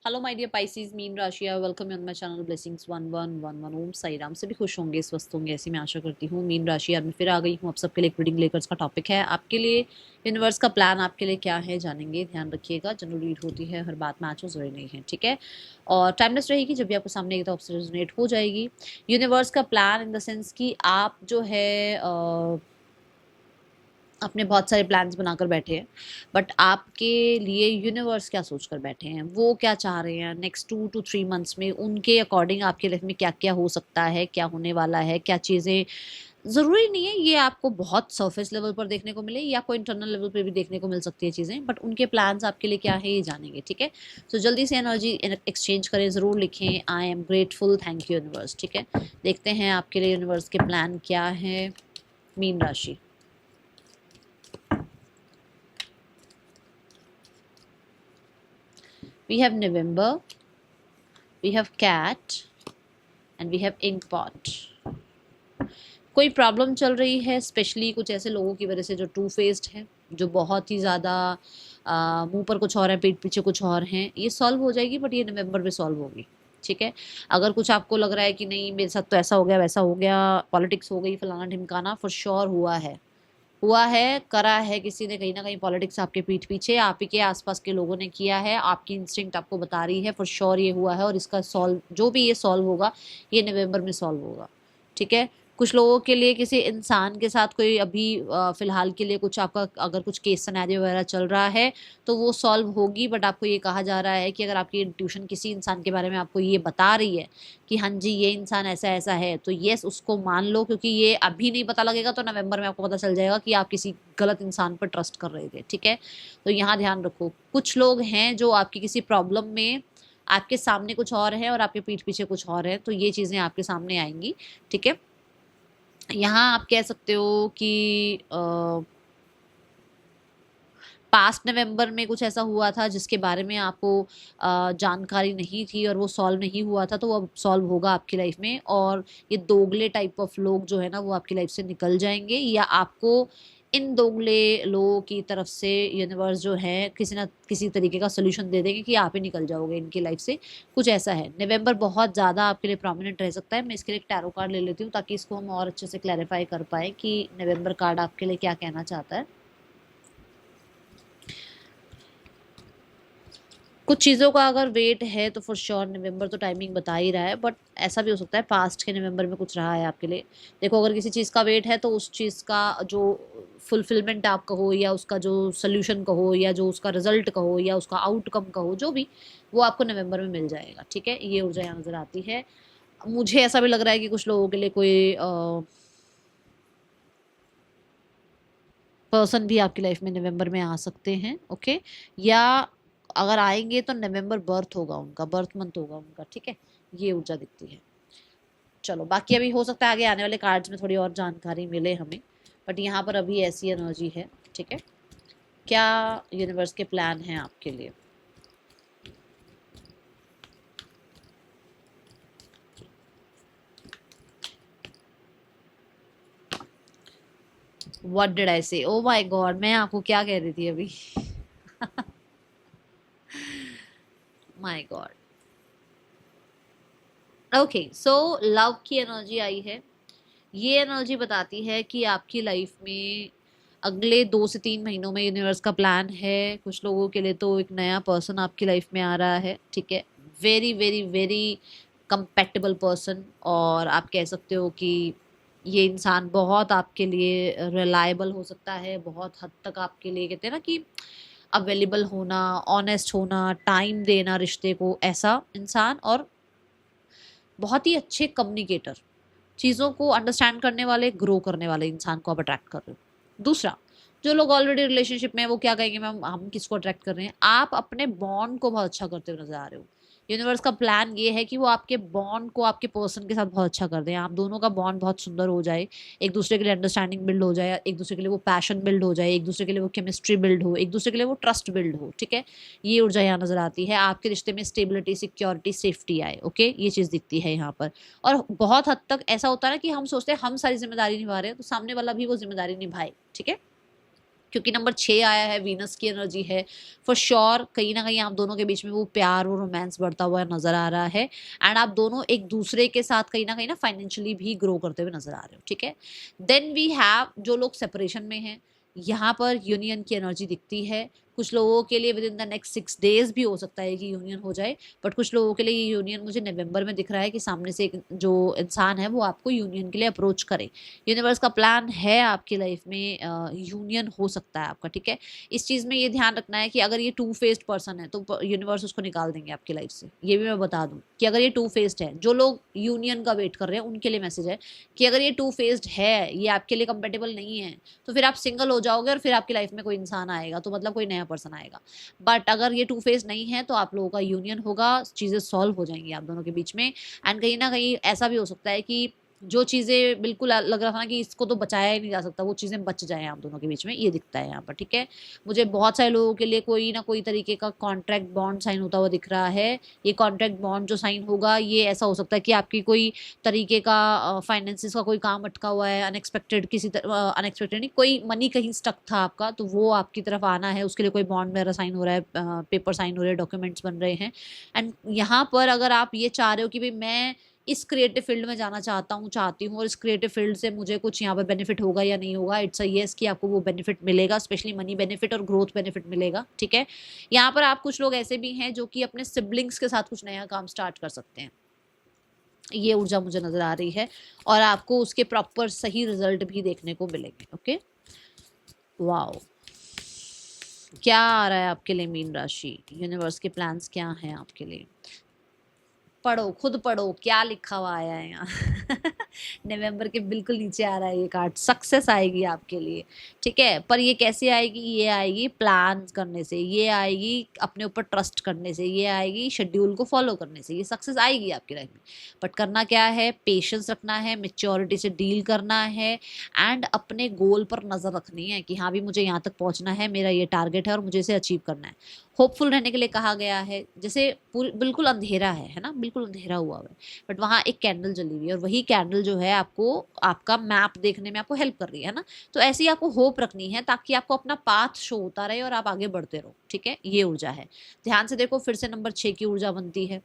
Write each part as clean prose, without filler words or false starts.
Hello my dear Pisces, मीन राशि, welcome on my channel blessings 1111। Om Sai Ram. सभी खुश होंगे, स्वस्थ होंगे, ऐसी मैं आशा करती हूँ। मीन राशि आज मैं फिर आ गई हूँ आप सबके लिए एक रीडिंग लेकर। इसका टॉपिक है आपके लिए यूनिवर्स का प्लान आपके लिए क्या है, जानेंगे। ध्यान रखिएगा, जनरल रीड होती है, हर बात मैच हो जरूरी नहीं है, ठीक है। और टाइमलेस रहेगी, जब भी आपको सामने तो आपसे रेजोनेट हो जाएगी। यूनिवर्स का प्लान इन द सेंस कि आप जो है अपने बहुत सारे प्लान्स बनाकर बैठे हैं, बट आपके लिए यूनिवर्स क्या सोच कर बैठे हैं, वो क्या चाह रहे हैं नेक्स्ट 2 to 3 मंथ्स में, उनके अकॉर्डिंग आपके लाइफ में क्या क्या हो सकता है, क्या होने वाला है, क्या चीज़ें। ज़रूरी नहीं है ये आपको बहुत सरफेस लेवल पर देखने को मिले, या कोई इंटरनल लेवल पर भी देखने को मिल सकती है चीज़ें, बट उनके प्लान्स आपके लिए क्या है ये जानेंगे, ठीक है। तो जल्दी से एनर्जी एक्सचेंज करें, ज़रूर लिखें I am grateful, thank you universe, ठीक है। देखते हैं आपके लिए यूनिवर्स के प्लान क्या है। मीन राशि, we have November, we have cat and we have ink pot। कोई प्रॉब्लम चल रही है, स्पेशली कुछ ऐसे लोगों की वजह से जो टू फेस्ड है, जो बहुत ही ज़्यादा मुंह पर कुछ और है, पीठ पीछे कुछ और हैं। ये सॉल्व हो जाएगी, बट ये नवंबर में सॉल्व होगी, ठीक है। अगर कुछ आपको लग रहा है कि नहीं मेरे साथ तो ऐसा हो गया वैसा हो गया, पॉलिटिक्स हो गई, फलाना ढिमकाना, फॉर श्योर हुआ है, करा है किसी ने, कहीं ना कहीं पॉलिटिक्स आपके पीठ पीछे, आप ही के आसपास के लोगों ने किया है। आपकी इंस्टिंक्ट आपको बता रही है फॉर श्योर ये हुआ है, और इसका सॉल्व जो भी ये सॉल्व होगा, ये नवंबर में सॉल्व होगा, ठीक है। कुछ लोगों के लिए किसी इंसान के साथ कोई अभी फिलहाल के लिए कुछ आपका अगर कुछ केस सिनेरियो वगैरह चल रहा है तो वो सॉल्व होगी, बट आपको ये कहा जा रहा है कि अगर आपकी इंट्यूशन किसी इंसान के बारे में आपको ये बता रही है कि हाँ जी ये इंसान ऐसा ऐसा है, तो येस उसको मान लो, क्योंकि ये अभी नहीं पता लगेगा तो नवंबर में आपको पता चल जाएगा कि आप किसी गलत इंसान पर ट्रस्ट कर रहे थे, ठीक है। तो यहाँ ध्यान रखो, कुछ लोग हैं जो आपकी किसी प्रॉब्लम में आपके सामने कुछ और है और आपके पीठ पीछे कुछ और है, तो ये चीज़ें आपके सामने आएंगी, ठीक है। यहाँ आप कह सकते हो कि पास्ट नवंबर में कुछ ऐसा हुआ था जिसके बारे में आपको जानकारी नहीं थी और वो सॉल्व नहीं हुआ था, तो वो अब सॉल्व होगा आपकी लाइफ में। और ये दोगले टाइप ऑफ लोग जो है ना वो आपकी लाइफ से निकल जाएंगे, या आपको इन दोगले लोगों की तरफ से यूनिवर्स जो है किसी ना किसी तरीके का सोल्यूशन दे देंगे कि आप ही निकल जाओगे इनकी लाइफ से। कुछ ऐसा है, नवंबर बहुत ज़्यादा आपके लिए प्रोमिनेंट रह सकता है। मैं इसके लिए एक टैरो कार्ड ले लेती हूँ ताकि इसको हम और अच्छे से क्लैरिफाई कर पाए कि नवंबर कार्ड आपके लिए क्या कहना चाहता है। कुछ चीज़ों का अगर वेट है तो फॉर श्योर नवंबर तो टाइमिंग बता ही रहा है, बट ऐसा भी हो सकता है पास्ट के नवंबर में कुछ रहा है आपके लिए। देखो, अगर किसी चीज़ का वेट है तो उस चीज़ का जो फुलफिलमेंट आप कहो, या उसका जो सोल्यूशन कहो, या जो उसका रिजल्ट कहो, या उसका आउटकम कहो, जो भी, वो आपको नवंबर में मिल जाएगा, ठीक है। ये ऊर्जा यहाँ नज़र आती है। मुझे ऐसा भी लग रहा है कि कुछ लोगों के लिए कोई पर्सन भी आपकी लाइफ में नवंबर में आ सकते हैं, ओके। या अगर आएंगे तो नवंबर बर्थ होगा उनका, बर्थ मंथ होगा उनका, ठीक है। ये ऊर्जा दिखती है। चलो, बाकी अभी हो सकता है आगे आने वाले कार्ड्स में थोड़ी और जानकारी मिले हमें, बट यहाँ पर अभी ऐसी एनर्जी है, ठीक है। क्या यूनिवर्स के प्लान हैं आपके लिए? व्हाट डिड आई से? ओ माय गॉड, मैं आपको क्या कह रही थी अभी? My God. Okay, so love की एनर्जी आई है। ये एनर्जी बताती है कि आपकी लाइफ में अगले 2 से 3 महीनों में यूनिवर्स का प्लान है। कुछ लोगों के लिए तो एक नया पर्सन आपकी लाइफ में आ रहा है, ठीक है। Very very very compatible person, और आप कह सकते हो कि ये इंसान बहुत आपके लिए रिलायबल हो सकता है, बहुत हद तक आपके लिए, कहते हैं ना कि अवेलेबल होना, ऑनेस्ट होना, टाइम देना रिश्ते को, ऐसा इंसान। और बहुत ही अच्छे कम्युनिकेटर, चीज़ों को अंडरस्टैंड करने वाले, ग्रो करने वाले इंसान को आप अट्रैक्ट कर रहे हो। दूसरा, जो लोग ऑलरेडी रिलेशनशिप में हैं वो क्या कहेंगे, मैम हम किसको अट्रैक्ट कर रहे हैं? आप अपने बॉन्ड को बहुत अच्छा करते हुए नजर आ रहे हो। यूनिवर्स का प्लान ये है कि वो आपके बॉन्ड को आपके पर्सन के साथ बहुत अच्छा कर दें, आप दोनों का बॉन्ड बहुत सुंदर हो जाए, एक दूसरे के लिए अंडरस्टैंडिंग बिल्ड हो जाए, एक दूसरे के लिए वो पैशन बिल्ड हो जाए, एक दूसरे के लिए वो केमिस्ट्री बिल्ड हो, एक दूसरे के लिए वो ट्रस्ट बिल्ड हो, ठीक है। ये ऊर्जा यहाँ नजर आती है। आपके रिश्ते में स्टेबिलिटी, सिक्योरिटी, सेफ्टी आए, ओके, ये चीज़ दिखती है यहाँ पर। और बहुत हद तक ऐसा होता है ना कि हम सोचते हैं हम सारी जिम्मेदारी निभा रहे हैं, तो सामने वाला भी वो जिम्मेदारी निभाए, ठीक है। क्योंकि नंबर 6 आया है, वीनस की एनर्जी है, फॉर श्योर कहीं ना कहीं आप दोनों के बीच में वो प्यार, वो रोमांस बढ़ता हुआ नजर आ रहा है। एंड आप दोनों एक दूसरे के साथ कहीं ना फाइनेंशियली भी ग्रो करते हुए नजर आ रहे हो, ठीक है। देन वी हैव जो लोग सेपरेशन में हैं, यहाँ पर यूनियन की एनर्जी दिखती है। कुछ लोगों के लिए with in the next 6 days भी हो सकता है कि यूनियन हो जाए, बट कुछ लोगों के लिए ये यूनियन मुझे नवंबर में दिख रहा है कि सामने से एक जो इंसान है वो आपको यूनियन के लिए अप्रोच करे। यूनिवर्स का प्लान है आपकी लाइफ में यूनियन हो सकता है आपका, ठीक है। इस चीज़ में ये ध्यान रखना है कि अगर ये 2 फेस्ड पर्सन है तो यूनिवर्स उसको निकाल देंगे आपकी लाइफ से। ये भी मैं बता दूं कि अगर ये 2 फेस्ड है, जो लोग यूनियन का वेट कर रहे हैं उनके लिए मैसेज है कि अगर ये 2 फेस्ड है, ये आपके लिए कंपेटेबल नहीं है, तो फिर आप सिंगल हो जाओगे और फिर आपकी लाइफ में कोई इंसान आएगा, तो मतलब कोई नया पर्सन आएगा। बट अगर ये 2 फेस्ड नहीं है तो आप लोगों का यूनियन होगा, चीज़ें सॉल्व हो जाएंगी आप दोनों के बीच में। एंड कहीं ना कहीं ऐसा भी हो सकता है कि जो चीज़ें बिल्कुल लग रहा था ना कि इसको तो बचाया ही नहीं जा सकता, वो चीज़ें बच जाएं आप दोनों के बीच में, ये दिखता है यहाँ पर, ठीक है। मुझे बहुत सारे लोगों के लिए कोई ना कोई तरीके का कॉन्ट्रैक्ट बॉन्ड साइन होता हुआ दिख रहा है। ये कॉन्ट्रैक्ट बॉन्ड जो साइन होगा, ये ऐसा हो सकता है कि आपकी कोई तरीके का फाइनेंसिस का कोई काम अटका हुआ है, अनएक्सपेक्टेड किसी अनएक्सपेक्टेड नहीं, कोई मनी कहीं स्टक था आपका, तो वो आपकी तरफ आना है, उसके लिए कोई बॉन्ड वगैरह साइन हो रहा है, पेपर साइन हो रहे हैं, डॉक्यूमेंट्स बन रहे हैं। एंड यहाँ पर अगर आप ये चाह रहे हो कि भाई मैं इस क्रिएटिव फील्ड में जाना चाहती हूँ और इस क्रिएटिव फील्ड से मुझे कुछ यहाँ पर बेनिफिट होगा या नहीं होगा, इट्स अ येस कि आपको वो बेनिफिट मिलेगा, स्पेशली मनी बेनिफिट और ग्रोथ बेनिफिट मिलेगा, ठीक है। यहाँ पर आप कुछ लोग ऐसे भी हैं जो कि अपने सिबलिंग्स के साथ कुछ नया काम स्टार्ट कर सकते हैं, ये ऊर्जा मुझे नजर आ रही है, और आपको उसके प्रॉपर सही रिजल्ट भी देखने को मिलेंगे। ओके, वाओ, क्या आ रहा है आपके लिए मीन राशि, यूनिवर्स के प्लान्स क्या हैं आपके लिए? पढ़ो, खुद पढ़ो क्या लिखा हुआ आया है यहाँ नवंबर के बिल्कुल नीचे आ रहा है ये कार्ड, सक्सेस आएगी आपके लिए, ठीक है। पर ये कैसे आएगी? ये आएगी प्लान करने से, ये आएगी अपने ऊपर ट्रस्ट करने से, ये आएगी शेड्यूल को फॉलो करने से, ये सक्सेस आएगी आपकी लाइफ में। बट करना क्या है? पेशेंस रखना है, मेच्योरिटी से डील करना है, एंड अपने गोल पर नजर रखनी है कि हाँ भी मुझे यहाँ तक पहुँचना है, मेरा ये टारगेट है और मुझे इसे अचीव करना है। होपफुल रहने के लिए कहा गया है, जैसे बिल्कुल अंधेरा है ना, बिल्कुल अंधेरा हुआ है, बट वहाँ एक कैंडल जली हुई है और वही कैंडल जो है आपको आपका मैप देखने में आपको हेल्प कर रही है ना। तो ऐसे ही आपको होप रखनी है ताकि आपको अपना पाथ शो होता रहे और आप आगे बढ़ते रहो, ठीक है। ये ऊर्जा है, ध्यान से देखो, फिर से नंबर 6 की ऊर्जा बनती है,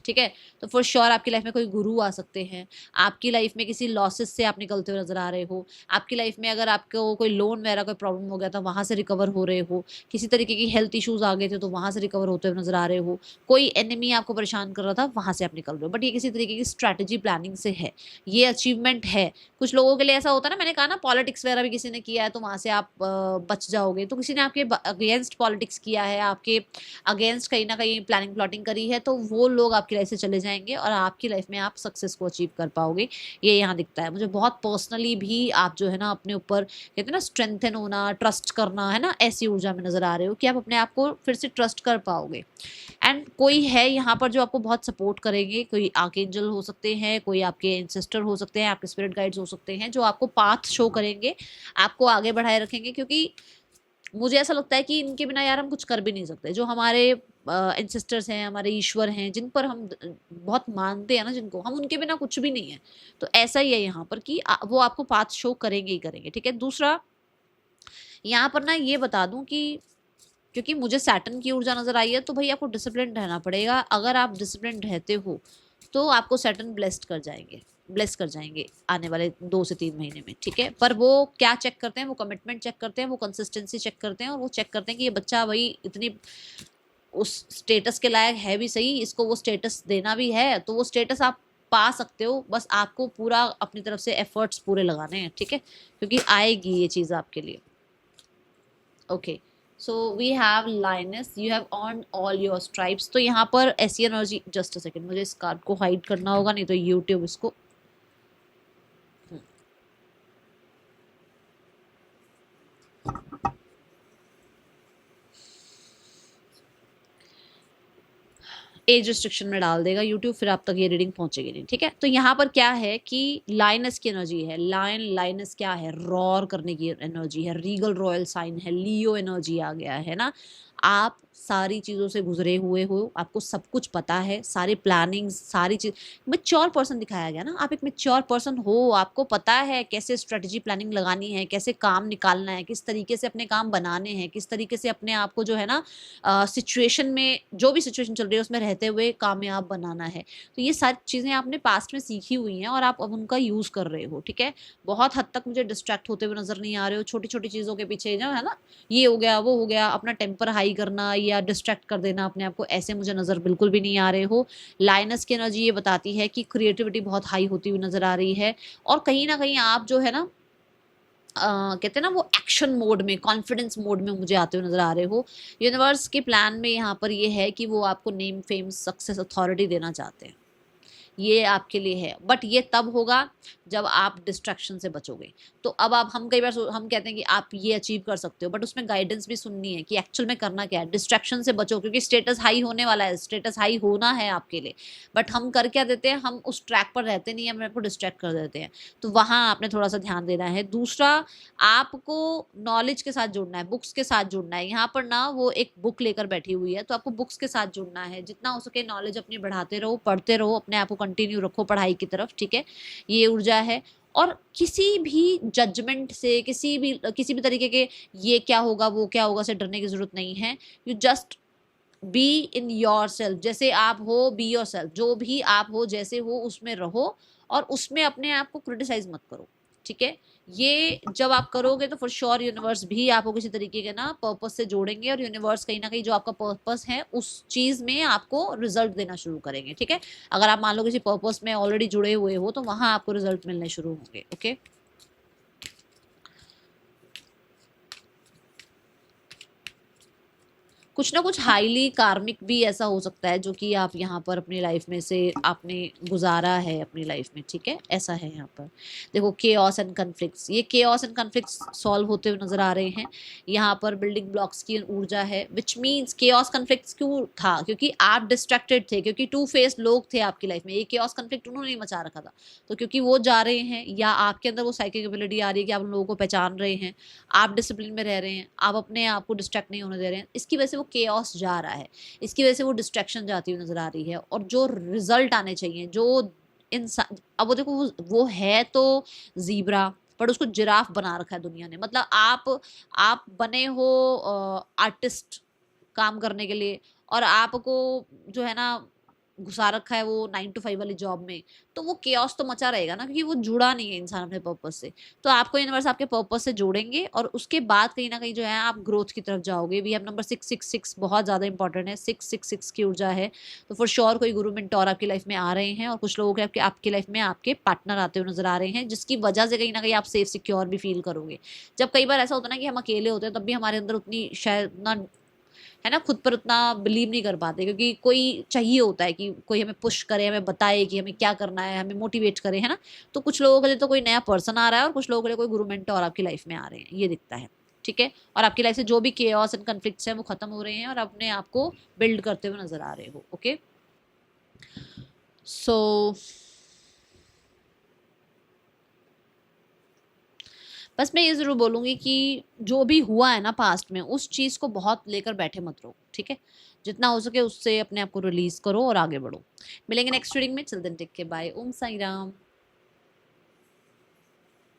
ठीक है। तो फॉर श्योर आपकी लाइफ में कोई गुरु आ सकते हैं, आपकी लाइफ में किसी लॉसेस से आप निकलते हुए नजर आ रहे हो, आपकी लाइफ में अगर आपको कोई लोन वगैरह कोई प्रॉब्लम हो गया था वहाँ से रिकवर हो रहे हो, किसी तरीके की हेल्थ इश्यूज आ गए थे तो वहाँ से रिकवर होते हुए नजर आ रहे हो, कोई एनिमी आपको परेशान कर रहा था वहाँ से आप निकल रहे हो, बट ये किसी तरीके की स्ट्रैटेजी प्लानिंग से है, ये अचीवमेंट है। कुछ लोगों के लिए ऐसा होता है ना, मैंने कहा ना पॉलिटिक्स वगैरह भी किसी ने किया है तो वहाँ से आप बच जाओगे, तो किसी ने आपके अगेंस्ट पॉलिटिक्स किया है, आपके अगेंस्ट कहीं ना कहीं प्लानिंग प्लॉटिंग करी है, तो वो लोग आपकी लाइफ से चले जाएंगे और आपकी लाइफ में आप सक्सेस को अचीव कर पाओगे, ये यहाँ दिखता है मुझे। बहुत पर्सनली भी आप जो है ना अपने ऊपर कहते हैं ना स्ट्रेंथन होना, ट्रस्ट करना, है ना, ऐसी ऊर्जा में नजर आ रहे हो कि आप अपने आप को फिर से ट्रस्ट कर पाओगे। एंड कोई है यहाँ पर जो आपको बहुत सपोर्ट करेंगे, कोई आर्कएंजल हो सकते हैं, कोई आपके एंसेस्टर हो सकते हैं, आपके स्पिरिट गाइड्स हो सकते हैं, जो आपको पाथ शो करेंगे, आपको आगे बढ़ाए रखेंगे, क्योंकि मुझे ऐसा लगता है कि इनके बिना यार हम कुछ कर भी नहीं सकते। जो हमारे एंसेस्टर्स हैं, हमारे ईश्वर हैं, जिन पर हम बहुत मानते हैं ना, जिनको हम, उनके बिना कुछ भी नहीं है। तो ऐसा ही है यहाँ पर कि वो आपको पाथ शो करेंगे ही करेंगे, ठीक है। दूसरा यहाँ पर ना ये बता दूं कि क्योंकि मुझे सैटर्न की ऊर्जा नजर आई है, तो भाई आपको डिसिप्लिन रहना पड़ेगा। अगर आप डिसिप्लिन रहते हो तो आपको सैटर्न ब्लेस कर जाएंगे आने वाले 2 से 3 महीने में, ठीक है। पर वो क्या चेक करते हैं? वो कमिटमेंट चेक करते हैं, वो कंसिस्टेंसी चेक करते हैं, और वो चेक करते हैं कि ये बच्चा भाई इतनी उस स्टेटस के लायक है भी सही, इसको वो स्टेटस देना भी है, तो वो स्टेटस आप पा सकते हो, बस आपको पूरा अपनी तरफ से एफर्ट्स पूरे लगाने हैं, ठीक है, क्योंकि आएगी ये चीज़ आपके लिए। Okay, so we have Linus, you have earn all your stripes. तो यहाँ पर ऐसी एनर्जी, जस्ट अ सेकेंड, मुझे इस कार्ड को हाइड करना होगा, नहीं तो यूट्यूब इसको एज रिस्ट्रिक्शन में डाल देगा यूट्यूब, फिर आप तक ये रीडिंग पहुंचेगी नहीं, ठीक है। तो यहाँ पर क्या है कि लाइनस की एनर्जी है, लाइनस क्या है? रॉर करने की एनर्जी है, रीगल रॉयल साइन है, लियो एनर्जी आ गया है ना। आप सारी चीज़ों से गुजरे हुए हो, आपको सब कुछ पता है, सारी प्लानिंग, सारी चीज़, मैच्योर पर्सन दिखाया गया ना, आप एक मैच्योर पर्सन हो, आपको पता है कैसे स्ट्रेटजी प्लानिंग लगानी है, कैसे काम निकालना है, किस तरीके से अपने काम बनाने हैं, किस तरीके से अपने आप को जो है ना सिचुएशन में, जो भी सिचुएशन चल रही है उसमें रहते हुए कामयाब बनाना है। तो ये सारी चीज़ें आपने पास्ट में सीखी हुई हैं और आप अब उनका यूज़ कर रहे हो, ठीक है। बहुत हद तक मुझे डिस्ट्रैक्ट होते हुए नज़र नहीं आ रहे हो, छोटी छोटी चीज़ों के पीछे जो है ना, ये हो गया वो हो गया, अपना टेम्पर हाई करना या डिस्ट्रैक्ट कर देना अपने आप को, ऐसे मुझे नज़र बिल्कुल भी नहीं आ रहे हो। लाइनस की एनर्जी ये बताती है कि क्रिएटिविटी बहुत हाई होती हुई नज़र आ रही है, और कहीं ना कहीं आप जो है ना कहते हैं ना वो एक्शन मोड में, कॉन्फिडेंस मोड में मुझे आते हुए नजर आ रहे हो। यूनिवर्स के प्लान में यहाँ पर ये है कि वो आपको नेम, फेम, सक्सेस, अथॉरिटी देना चाहते हैं, ये आपके लिए है, बट ये तब होगा जब आप डिस्ट्रैक्शन से बचोगे। तो अब आप, हम कई बार हम कहते हैं कि आप ये अचीव कर सकते हो, बट उसमें गाइडेंस भी सुननी है कि एक्चुअल में करना क्या है। डिस्ट्रैक्शन से बचो, क्योंकि स्टेटस हाई होने वाला है, स्टेटस हाई होना है आपके लिए, बट हम कर क्या देते हैं, हम उस ट्रैक पर रहते नहीं, हम आपको डिस्ट्रैक्ट कर देते हैं। तो वहाँ आपने थोड़ा सा ध्यान देना है। दूसरा, आपको नॉलेज के साथ जुड़ना है, बुक्स के साथ जुड़ना है। यहाँ पर ना वो एक बुक लेकर बैठी हुई है, तो आपको बुक्स के साथ जुड़ना है, जितना हो सके नॉलेज अपनी बढ़ाते रहो, पढ़ते रहो, अपने आप को कंटिन्यू रखो पढ़ाई की तरफ, ठीक है। ये ऊर्जा है। और किसी भी जजमेंट से, किसी भी तरीके के ये क्या होगा वो क्या होगा से डरने की जरूरत नहीं है। You just be in your self, जैसे आप हो, बी योर सेल्फ, जो भी आप हो जैसे हो उसमें रहो, और उसमें अपने आप को क्रिटिसाइज मत करो, ठीक है। ये जब आप करोगे तो फॉर श्योर यूनिवर्स भी आपको किसी तरीके के ना पर्पस से जोड़ेंगे, और यूनिवर्स कहीं ना कहीं जो आपका पर्पस है उस चीज में आपको रिजल्ट देना शुरू करेंगे, ठीक है। अगर आप मान लो किसी पर्पस में ऑलरेडी जुड़े हुए हो तो वहां आपको रिजल्ट मिलने शुरू होंगे, ओके। कुछ ना कुछ हाईली कार्मिक भी ऐसा हो सकता है जो कि आप यहाँ पर अपनी लाइफ में से आपने गुजारा है अपनी लाइफ में, ठीक है। ऐसा है यहाँ पर देखो, केओस एंड कन्फ्लिक्ट्स, ये केओस एंड कन्फ्लिक्ट्स सॉल्व होते हुए नजर आ रहे हैं। यहाँ पर बिल्डिंग ब्लॉक्स की ऊर्जा है, विच मीन्स केओस कन्फ्लिक्ट्स क्यों था, क्योंकि आप डिस्ट्रैक्टेड थे, क्योंकि टू फेस लोग थे आपकी लाइफ में। ये केओस कन्फ्लिक्ट उन्होंने नहीं मचा रखा था, तो क्योंकि वो जा रहे हैं, या आपके अंदर वो साइकिक एबिलिटी आ रही है कि आप उन लोगों को पहचान रहे हैं, आप डिसिप्लिन में रह रहे हैं, आप अपने आप को डिस्ट्रैक्ट नहीं होने दे रहे हैं, इसकी वजह से वो केओस जा रहा है, इसकी वजह से वो डिस्ट्रैक्शन जाती हुई नजर आ रही है। और जो रिजल्ट आने चाहिए, जो इंसान, अब वो देखो वो है तो जीब्रा, पर उसको जिराफ बना रखा है दुनिया ने। मतलब आप बने हो आर्टिस्ट काम करने के लिए, और आपको जो है ना घुसा रखा है वो 9 to 5 वाली जॉब में, तो वो केओस तो मचा रहेगा ना, क्योंकि वो जुड़ा नहीं है इंसान अपने पर्पस से। तो आपको यूनिवर्स आपके पर्पस से जोड़ेंगे, और उसके बाद कहीं ना कहीं जो है आप ग्रोथ की तरफ जाओगे। वी हैव नंबर 666 बहुत ज़्यादा इंपॉर्टेंट है, 666 की ऊर्जा है। तो फॉर श्योर कोई गुरु मेंटोर आपकी लाइफ में आ रहे हैं, और कुछ लोगों के आपकी लाइफ में आपके पार्टनर आते हुए नजर आ रहे हैं, जिसकी वजह से कहीं ना कहीं आप सेफ सिक्योर भी फील करोगे। जब कई बार ऐसा होता है ना कि हम अकेले होते हैं, तब भी हमारे अंदर उतनी शायद ना, है ना, खुद पर उतना बिलीव नहीं कर पाते, क्योंकि कोई चाहिए होता है कि कोई हमें पुश करे, हमें बताए कि हमें क्या करना है, हमें मोटिवेट करे, है ना। तो कुछ लोगों के लिए तो कोई नया पर्सन आ रहा है, और कुछ लोगों के लिए कोई गुरु मेंटर आपकी लाइफ में आ रहे हैं, ये दिखता है, ठीक है। और आपकी लाइफ से जो भी केओस एंड कन्फ्लिक्ट्स हैं वो खत्म हो रहे हैं, और अपने आप को बिल्ड करते हुए नजर आ रहे हो, ओके। सो बस मैं ये ज़रूर बोलूँगी कि जो भी हुआ है ना पास्ट में, उस चीज़ को बहुत लेकर बैठे मत रहो, ठीक है। जितना हो सके उससे अपने आप को रिलीज़ करो और आगे बढ़ो। मिलेंगे नेक्स्ट रीडिंग में, चल देन टेक के, बाय, ओम साई राम।